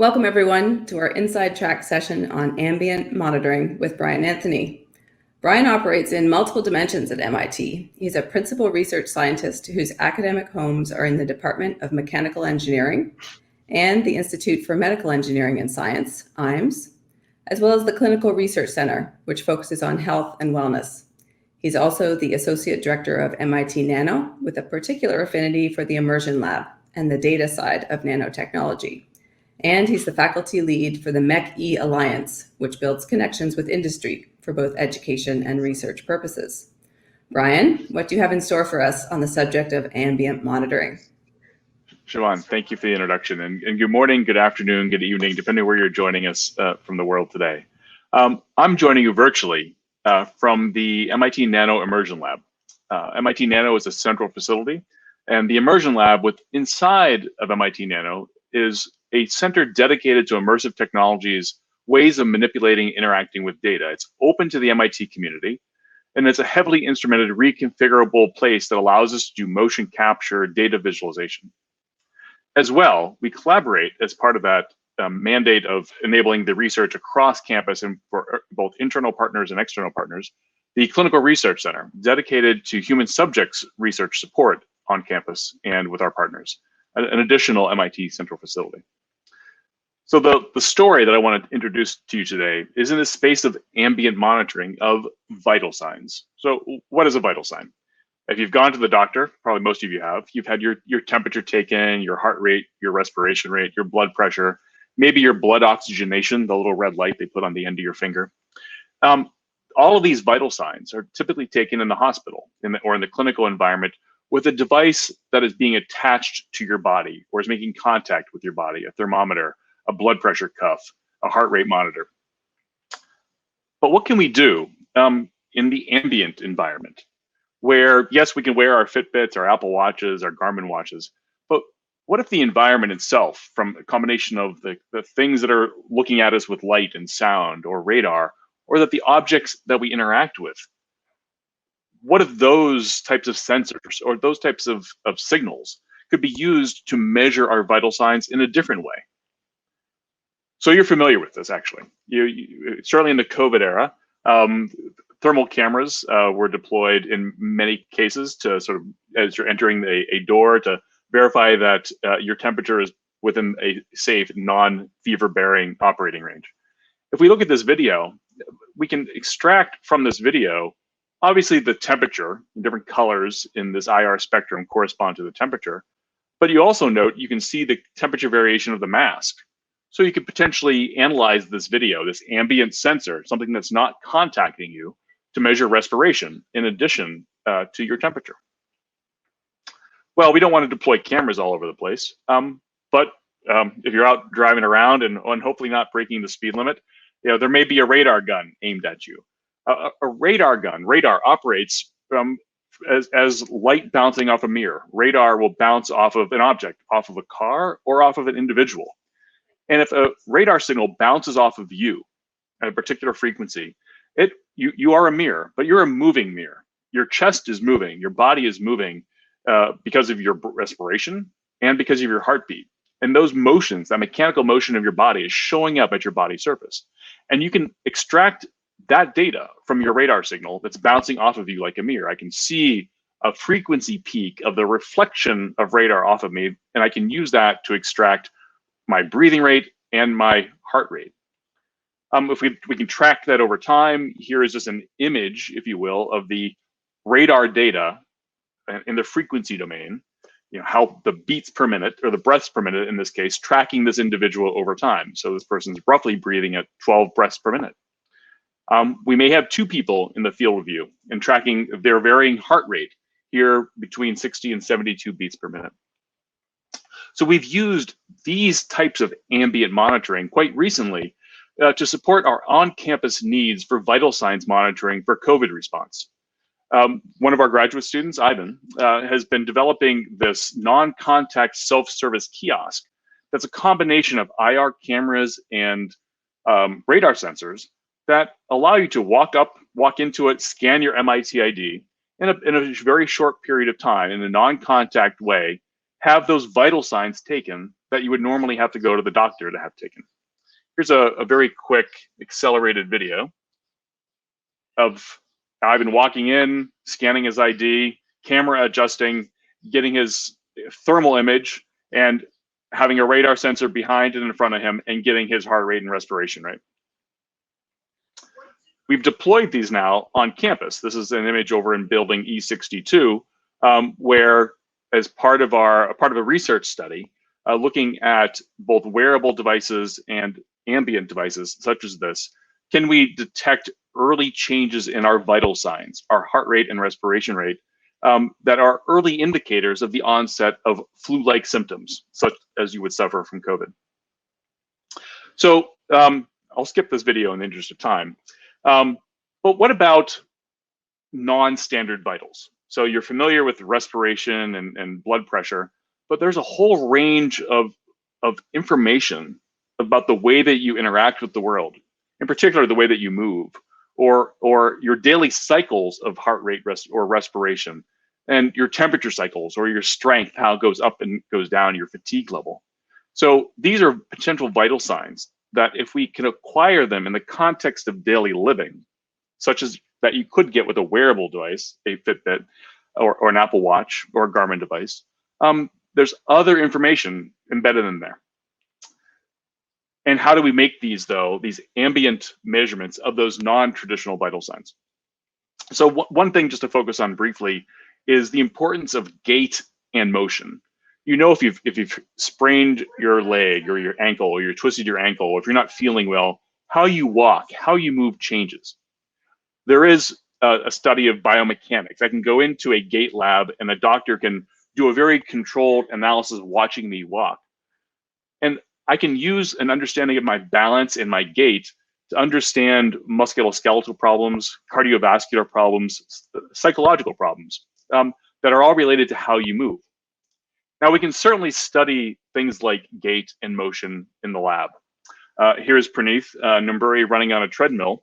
Welcome everyone to our Inside Track session on ambient monitoring with Brian Anthony. Brian operates in multiple dimensions at MIT. He's a principal research scientist whose academic homes are in the Department of Mechanical Engineering and the Institute for Medical Engineering and Science, IMES, as well as the Clinical Research Center, which focuses on health and wellness. He's also the Associate Director of MIT.nano with a particular affinity for the Immersion Lab and the data side of nanotechnology. And he's the faculty lead for the MechE Alliance, which builds connections with industry for both education and research purposes. Brian, what do you have in store for us on the subject of ambient monitoring? Siobhan, thank you for the introduction. And good morning, good afternoon, good evening, depending where you're joining us from the world today. I'm joining you virtually from the MIT.nano Immersion Lab. MIT.nano is a central facility, and the Immersion Lab inside of MIT.nano is a center dedicated to immersive technologies, ways of manipulating, interacting with data. It's open to the MIT community, and it's a heavily instrumented, reconfigurable place that allows us to do motion capture, data visualization. As well, we collaborate as part of that mandate of enabling the research across campus and for both internal partners and external partners, the Clinical Research Center, dedicated to human subjects research support on campus and with our partners, an additional MIT central facility. So the story that I want to introduce to you today is in the space of ambient monitoring of vital signs. So what is a vital sign? If you've gone to the doctor, probably most of you have, you've had your temperature taken, your heart rate, your respiration rate, your blood pressure, maybe your blood oxygenation, the little red light they put on the end of your finger. All of these vital signs are typically taken in the hospital or in the clinical environment with a device that is being attached to your body or is making contact with your body, a thermometer, a blood pressure cuff, a heart rate monitor. But what can we do in the ambient environment where, yes, we can wear our Fitbits, our Apple Watches, our Garmin watches, but what if the environment itself, from a combination of the things that are looking at us with light and sound or radar, or that the objects that we interact with, what if those types of sensors or those types of signals could be used to measure our vital signs in a different way? So you're familiar with this, actually. You certainly in the COVID era, thermal cameras were deployed in many cases to sort of, as you're entering a door, to verify that your temperature is within a safe, non-fever-bearing operating range. If we look at this video, we can extract from this video, obviously the temperature, different colors in this IR spectrum correspond to the temperature, but you also note, you can see the temperature variation of the mask. So you could potentially analyze this video, this ambient sensor, something that's not contacting you, to measure respiration in addition to your temperature. Well, we don't want to deploy cameras all over the place, but if you're out driving around and hopefully not breaking the speed limit, there may be a radar gun aimed at you. A radar operates as light bouncing off a mirror. Radar will bounce off of an object, off of a car, or off of an individual. And if a radar signal bounces off of you at a particular frequency, you are a mirror, but you're a moving mirror. Your chest is moving, your body is moving because of your respiration and because of your heartbeat. And those motions, that mechanical motion of your body, is showing up at your body surface. And you can extract that data from your radar signal that's bouncing off of you like a mirror. I can see a frequency peak of the reflection of radar off of me, and I can use that to extract my breathing rate and my heart rate. If we can track that over time, here is just an image, if you will, of the radar data in the frequency domain, how the beats per minute, or the breaths per minute in this case, tracking this individual over time. So this person's roughly breathing at 12 breaths per minute. We may have two people in the field of view and tracking their varying heart rate, here between 60 and 72 beats per minute. So we've used these types of ambient monitoring quite recently to support our on-campus needs for vital signs monitoring for COVID response. One of our graduate students, Ivan, has been developing this non-contact self-service kiosk that's a combination of IR cameras and radar sensors that allow you to walk into it, scan your MIT ID in a very short period of time in a non-contact way, have those vital signs taken that you would normally have to go to the doctor to have taken. Here's a very quick accelerated video of Ivan walking in, scanning his ID, camera adjusting, getting his thermal image, and having a radar sensor behind and in front of him, and getting his heart rate and respiration rate. We've deployed these now on campus. This is an image over in building E62, where as part of a research study, looking at both wearable devices and ambient devices such as this, can we detect early changes in our vital signs, our heart rate and respiration rate, that are early indicators of the onset of flu-like symptoms, such as you would suffer from COVID. So I'll skip this video in the interest of time. But what about non-standard vitals? So you're familiar with respiration and blood pressure, but there's a whole range of information about the way that you interact with the world, in particular the way that you move, or your daily cycles of heart rate or respiration, and your temperature cycles, or your strength, how it goes up and goes down, your fatigue level. So these are potential vital signs that if we can acquire them in the context of daily living, such as that you could get with a wearable device, a Fitbit or an Apple Watch or a Garmin device, there's other information embedded in there. And how do we make these, though, these ambient measurements of those non-traditional vital signs? So one thing just to focus on briefly is the importance of gait and motion. You know, if you've sprained your leg or your ankle, or you're twisted your ankle, or if you're not feeling well, how you walk, how you move changes. There is a study of biomechanics. I can go into a gait lab and a doctor can do a very controlled analysis watching me walk. And I can use an understanding of my balance and my gait to understand musculoskeletal problems, cardiovascular problems, psychological problems that are all related to how you move. Now, we can certainly study things like gait and motion in the lab. Here's Praneeth Numburi running on a treadmill.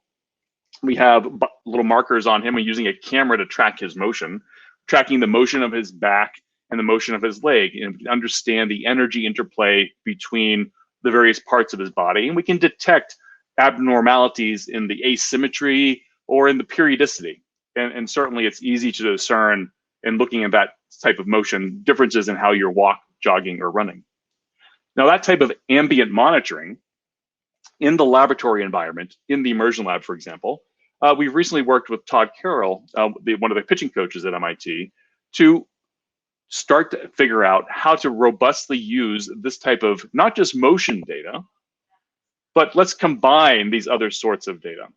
We have little markers on him and using a camera to track his motion, tracking the motion of his back and the motion of his leg, and we can understand the energy interplay between the various parts of his body. And we can detect abnormalities in the asymmetry or in the periodicity. And certainly it's easy to discern in looking at that type of motion, differences in how you're jogging, or running. Now, that type of ambient monitoring in the laboratory environment, in the Immersion Lab, for example, we've recently worked with Todd Carroll, one of the pitching coaches at MIT, to start to figure out how to robustly use this type of not just motion data, but let's combine these other sorts of data.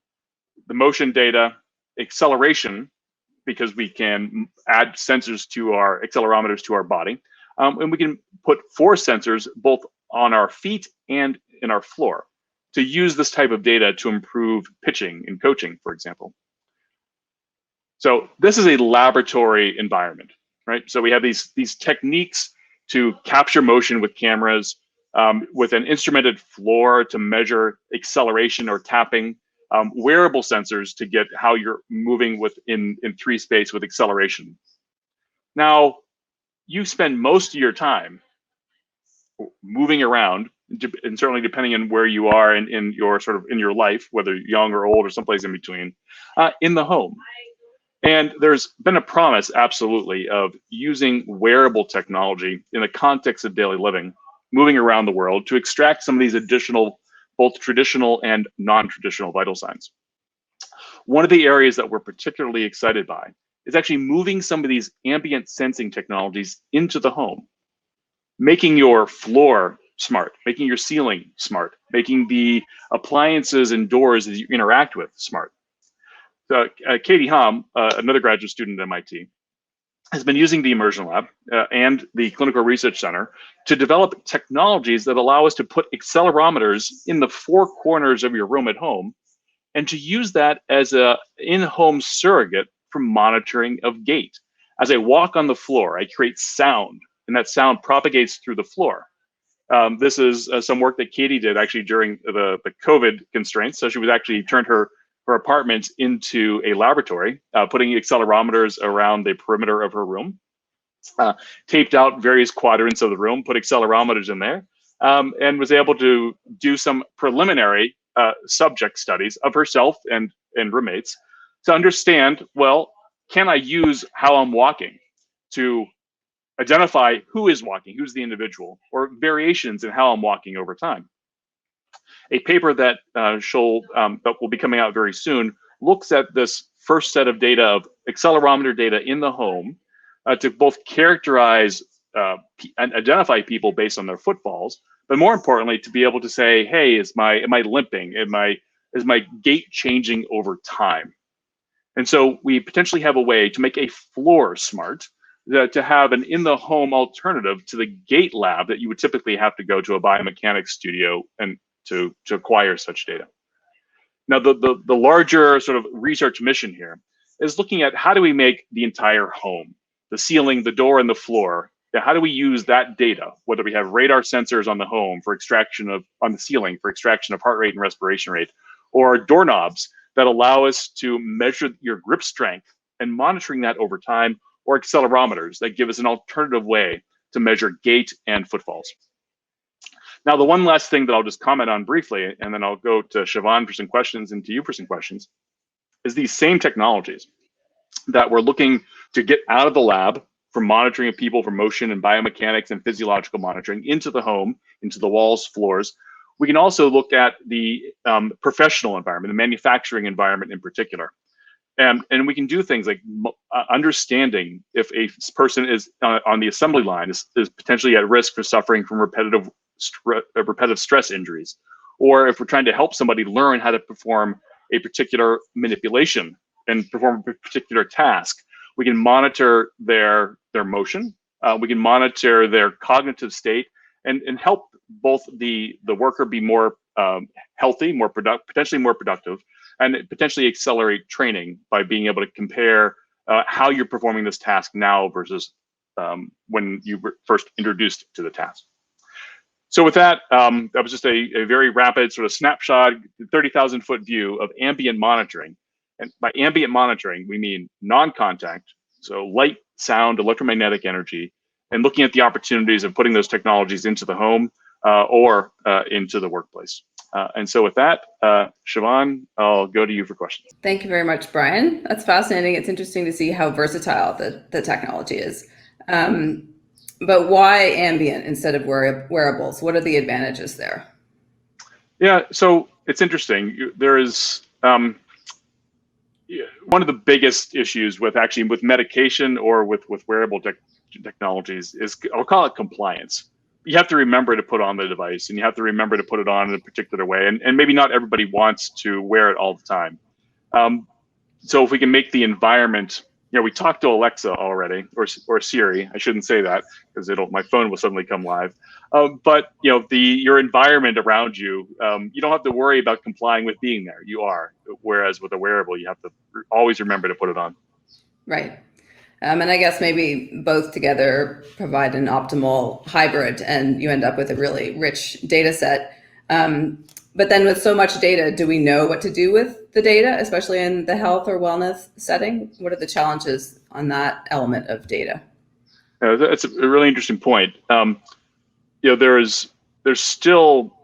The motion data, acceleration, because we can add sensors to our accelerometers to our body, and we can put force sensors both on our feet and in our floor to use this type of data to improve pitching and coaching, for example. So this is a laboratory environment, right? So we have these techniques to capture motion with cameras, with an instrumented floor to measure acceleration or tapping, wearable sensors to get how you're moving in 3 space with acceleration. Now, you spend most of your time moving around, and certainly depending on where you are in your life, whether young or old or someplace in between, in the home. And there's been a promise, absolutely, of using wearable technology in the context of daily living, moving around the world, to extract some of these additional, both traditional and non-traditional vital signs. One of the areas that we're particularly excited by is actually moving some of these ambient sensing technologies into the home, making your floor smart, making your ceiling smart, making the appliances and doors that you interact with smart. Katie Hom, another graduate student at MIT, has been using the Immersion Lab and the Clinical Research Center to develop technologies that allow us to put accelerometers in the 4 corners of your room at home, and to use that as an in-home surrogate for monitoring of gait. As I walk on the floor, I create sound, and that sound propagates through the floor. This is some work that Katie did actually during the COVID constraints. So she was actually turned her apartment into a laboratory, putting accelerometers around the perimeter of her room, taped out various quadrants of the room, put accelerometers in there, and was able to do some preliminary subject studies of herself and roommates to understand, well, can I use how I'm walking to identify who is walking, who's the individual, or variations in how I'm walking over time. A paper that that will be coming out very soon looks at this first set of data of accelerometer data in the home to both characterize and identify people based on their footfalls, but more importantly, to be able to say, hey, am I limping? Is my gait changing over time? And so we potentially have a way to make a floor smart, to have an in-the-home alternative to the gait lab that you would typically have to go to a biomechanics studio and to acquire such data. Now, the larger sort of research mission here is looking at how do we make the entire home, the ceiling, the door, and the floor, how do we use that data, whether we have radar sensors on the home for extraction of, on the ceiling for extraction of heart rate and respiration rate, or doorknobs that allow us to measure your grip strength and monitoring that over time, or accelerometers that give us an alternative way to measure gait and footfalls. Now, the one last thing that I'll just comment on briefly, and then I'll go to Siobhan for some questions and to you for some questions, is these same technologies that we're looking to get out of the lab for monitoring of people for motion and biomechanics and physiological monitoring into the home, into the walls, floors. We can also look at the professional environment, the manufacturing environment in particular. And we can do things like understanding if a person is on the assembly line is potentially at risk for suffering from repetitive stress injuries, or if we're trying to help somebody learn how to perform a particular manipulation and perform a particular task, we can monitor their motion, we can monitor their cognitive state, and help both the worker be more healthy, potentially more productive, and potentially accelerate training by being able to compare how you're performing this task now versus when you were first introduced to the task. So with that, that was just a very rapid sort of snapshot, 30,000 foot view of ambient monitoring. And by ambient monitoring, we mean non-contact, so light, sound, electromagnetic energy, and looking at the opportunities of putting those technologies into the home or into the workplace. And so with that, Siobhan, I'll go to you for questions. Thank you very much, Brian. That's fascinating. It's interesting to see how versatile the technology is. But why ambient instead of wearables? What are the advantages there? Yeah, so it's interesting. There is one of the biggest issues with medication or with wearable technologies is, I'll call it compliance. You have to remember to put on the device, and you have to remember to put it on in a particular way. And maybe not everybody wants to wear it all the time. So if we can make the environment, we talked to Alexa already, or Siri. I shouldn't say that because my phone will suddenly come live. But your environment around you, you don't have to worry about complying with being there. You are. Whereas with a wearable, you have to always remember to put it on. Right. And I guess maybe both together provide an optimal hybrid, and you end up with a really rich data set. But then with so much data, do we know what to do with the data, especially in the health or wellness setting? What are the challenges on that element of data? That's a really interesting point. There's still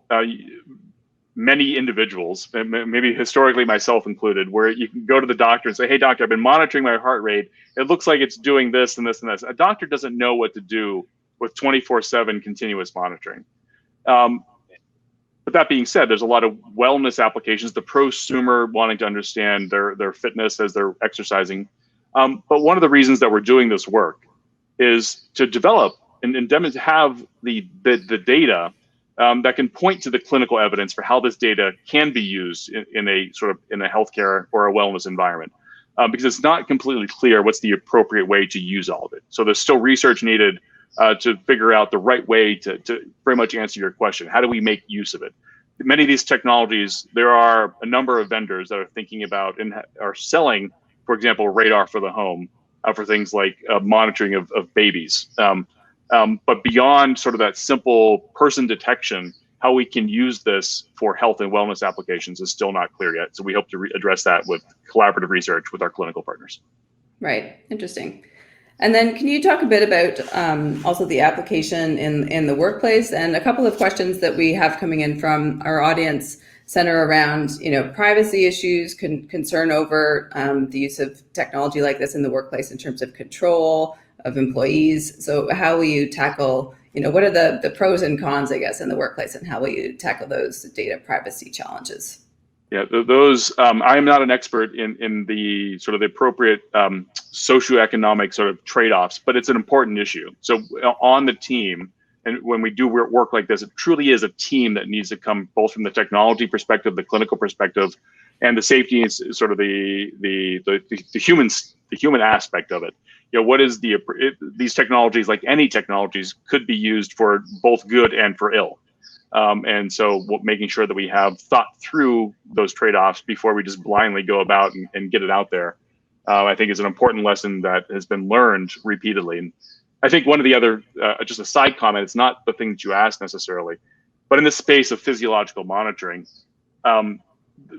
many individuals, maybe historically myself included, where you can go to the doctor and say, hey, doctor, I've been monitoring my heart rate. It looks like it's doing this and this and this. A doctor doesn't know what to do with 24/7 continuous monitoring. But that being said, there's a lot of wellness applications, the prosumer wanting to understand their fitness as they're exercising. But one of the reasons that we're doing this work is to develop and have the data that can point to the clinical evidence for how this data can be used in a healthcare or a wellness environment, because it's not completely clear what's the appropriate way to use all of it. So there's still research needed to figure out the right way to very much answer your question. How do we make use of it? Many of these technologies, there are a number of vendors that are thinking about and are selling, for example, radar for the home for things like monitoring of babies. But beyond sort of that simple person detection, how we can use this for health and wellness applications is still not clear yet. So we hope to address that with collaborative research with our clinical partners. Right. Interesting. And then can you talk a bit about also the application in the workplace? And a couple of questions that we have coming in from our audience center around, privacy issues, concern over the use of technology like this in the workplace in terms of control of employees. So how will you tackle, what are the pros and cons, I guess, in the workplace, and how will you tackle those data privacy challenges? Yeah, those, I am not an expert in the sort of the appropriate socioeconomic sort of trade-offs, but it's an important issue. So on the team, and when we do work like this, it truly is a team that needs to come both from the technology perspective, the clinical perspective, and the safety and sort of the human aspect of it. What is these technologies, like any technologies, could be used for both good and for ill. And so making sure that we have thought through those trade-offs before we just blindly go about and get it out there, I think is an important lesson that has been learned repeatedly. And I think one of the other, just a side comment, it's not the thing that you asked necessarily, but in the space of physiological monitoring,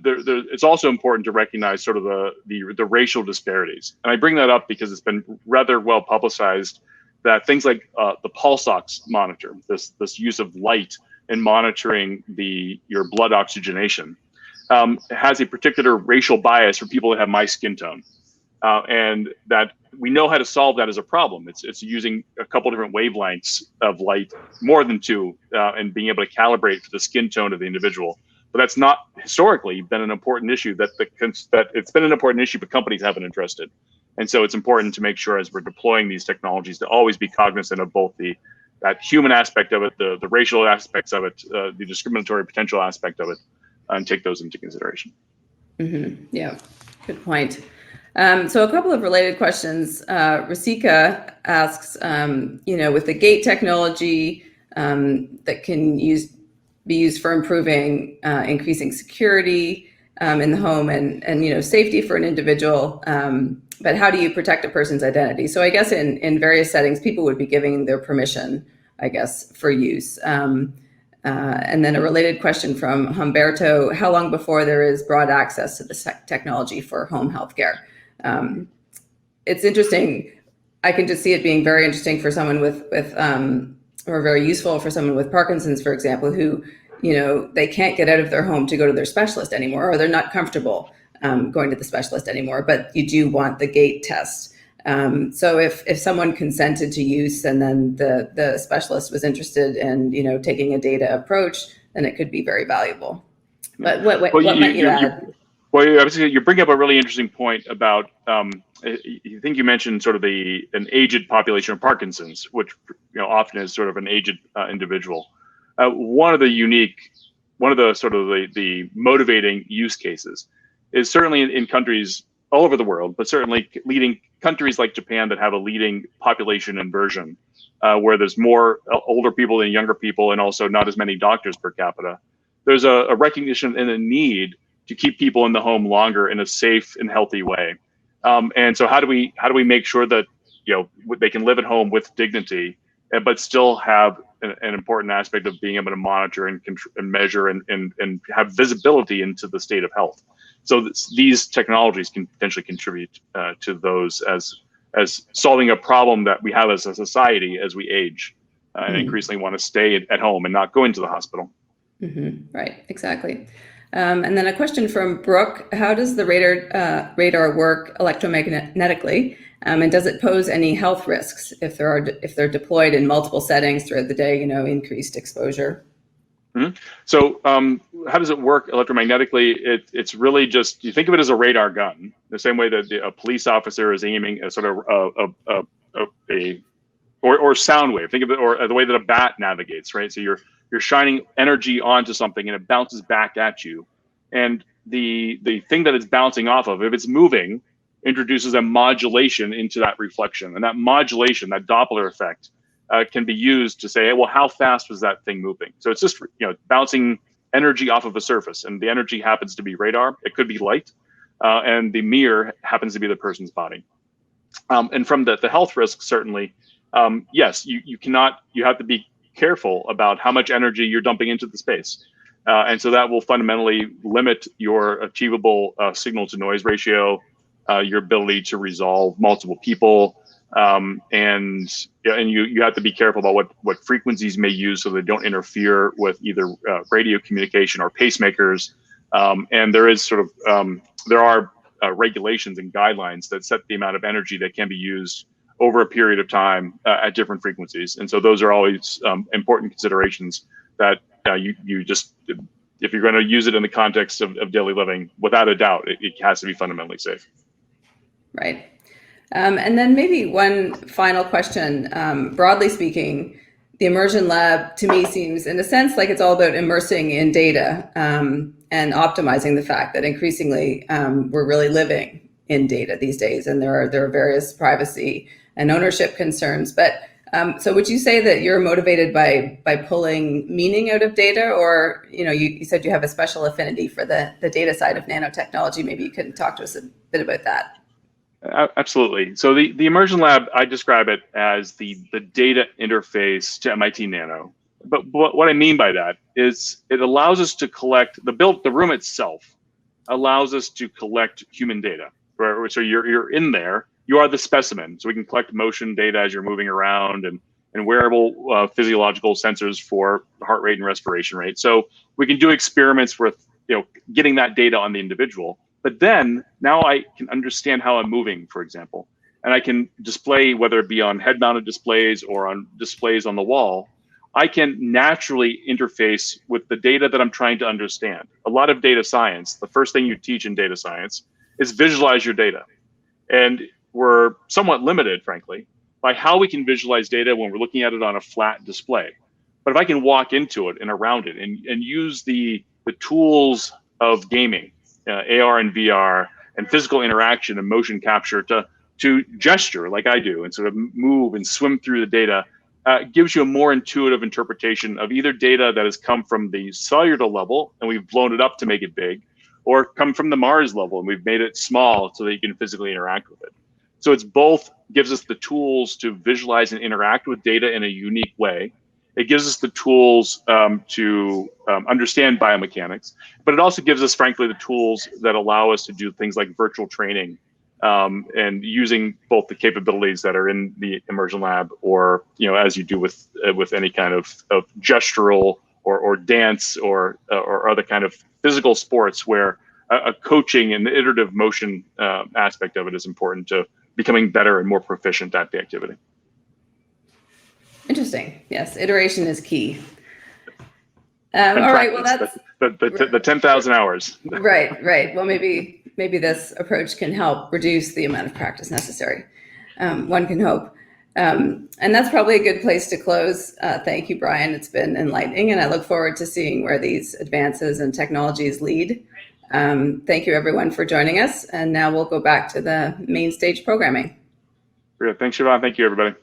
it's also important to recognize sort of the racial disparities. And I bring that up because it's been rather well publicized that things like the pulse ox monitor, this use of light in monitoring your blood oxygenation, has a particular racial bias for people that have my skin tone. And that we know how to solve that as a problem. It's using a couple different wavelengths of light, more than two, and being able to calibrate for the skin tone of the individual. But that's not historically been an important issue that it's been an important issue, but companies haven't addressed it. And so it's important to make sure as we're deploying these technologies to always be cognizant of both that human aspect of it, the racial aspects of it, the discriminatory potential aspect of it, and take those into consideration. Mm-hmm. Yeah, good point. So a couple of related questions. Rasika asks, with the Gait technology that can be used for improving, increasing security in the home and safety for an individual, but how do you protect a person's identity? So I guess in various settings, people would be giving their permission, I guess, for use. And then a related question from Humberto: how long before there is broad access to this technology for home healthcare? It's interesting. I can just see it being very interesting for someone with or very useful for someone with Parkinson's, for example, who, they can't get out of their home to go to their specialist anymore, or they're not comfortable going to the specialist anymore, but you do want the Gait test. So if someone consented to use and then the specialist was interested in, taking a data approach, then it could be very valuable. But what might you add? Well, obviously, you bring up a really interesting point about, I think you mentioned sort of an aged population of Parkinson's, which often is sort of an aged individual. One of the sort of the motivating use cases is certainly in countries all over the world, but certainly leading countries like Japan that have a leading population inversion, where there's more older people than younger people, and also not as many doctors per capita. There's a recognition and a need to keep people in the home longer in a safe and healthy way. And so how do we make sure that they can live at home with dignity, but still have an important aspect of being able to monitor and measure and have visibility into the state of health. So these technologies can potentially contribute to those as solving a problem that we have as a society as we age and increasingly want to stay at home and not go into the hospital. Mm-hmm. Right, exactly. And then a question from Brooke: how does the radar work electromagnetically, and does it pose any health risks if they're deployed in multiple settings throughout the day? Increased exposure. Mm-hmm. So how does it work electromagnetically? It's really just, you think of it as a radar gun, the same way that a police officer is aiming a sort of or sound wave. Think of it, or the way that a bat navigates, right? So you're shining energy onto something and it bounces back at you. And the thing that it's bouncing off of, if it's moving, introduces a modulation into that reflection. And that modulation, that Doppler effect, can be used to say, hey, well, how fast was that thing moving? So it's just bouncing energy off of a surface, and the energy happens to be radar. It could be light, and the mirror happens to be the person's body. And from the health risks, certainly, yes, you have to be careful about how much energy you're dumping into the space. And so that will fundamentally limit your achievable signal to noise ratio, your ability to resolve multiple people, And you have to be careful about what frequencies may use so they don't interfere with either radio communication or pacemakers. And there is there are regulations and guidelines that set the amount of energy that can be used over a period of time at different frequencies. And so those are always important considerations that you just, if you're going to use it in the context of daily living, without a doubt, it has to be fundamentally safe. Right. And then maybe one final question. Broadly speaking, the Immersion Lab to me seems, in a sense, like it's all about immersing in data and optimizing the fact that increasingly we're really living in data these days, and there are various privacy and ownership concerns. But so would you say that you're motivated by pulling meaning out of data, or you said you have a special affinity for the data side of nanotechnology? Maybe you can talk to us a bit about that. Absolutely. So the Immersion Lab, I describe it as the data interface to MIT.nano. But what I mean by that is it allows us to collect the room itself allows us to collect human data. Right? So you're in there, you are the specimen. So we can collect motion data as you're moving around and wearable physiological sensors for heart rate and respiration rate. So we can do experiments with getting that data on the individual. But then now I can understand how I'm moving, for example, and I can display, whether it be on head-mounted displays or on displays on the wall, I can naturally interface with the data that I'm trying to understand. A lot of data science, the first thing you teach in data science is visualize your data. And we're somewhat limited, frankly, by how we can visualize data when we're looking at it on a flat display. But if I can walk into it and around it and use the tools of gaming, AR and VR, and physical interaction and motion capture to gesture like I do and sort of move and swim through the data, gives you a more intuitive interpretation of either data that has come from the cellular level and we've blown it up to make it big, or come from the Mars level and we've made it small so that you can physically interact with it. So it's both gives us the tools to visualize and interact with data in a unique way. It gives us the tools to understand biomechanics, but it also gives us, frankly, the tools that allow us to do things like virtual training and using both the capabilities that are in the Immersion Lab, or as you do with any kind of gestural or dance or other kind of physical sports, where a coaching and the iterative motion aspect of it is important to becoming better and more proficient at the activity. Interesting. Yes, iteration is key. All right. Well, that's the 10,000 hours. Right. Well, maybe this approach can help reduce the amount of practice necessary. One can hope. And that's probably a good place to close. Thank you, Brian. It's been enlightening, and I look forward to seeing where these advances and technologies lead. Thank you, everyone, for joining us. And now we'll go back to the main stage programming. Great. Thanks, Siobhan. Thank you, everybody.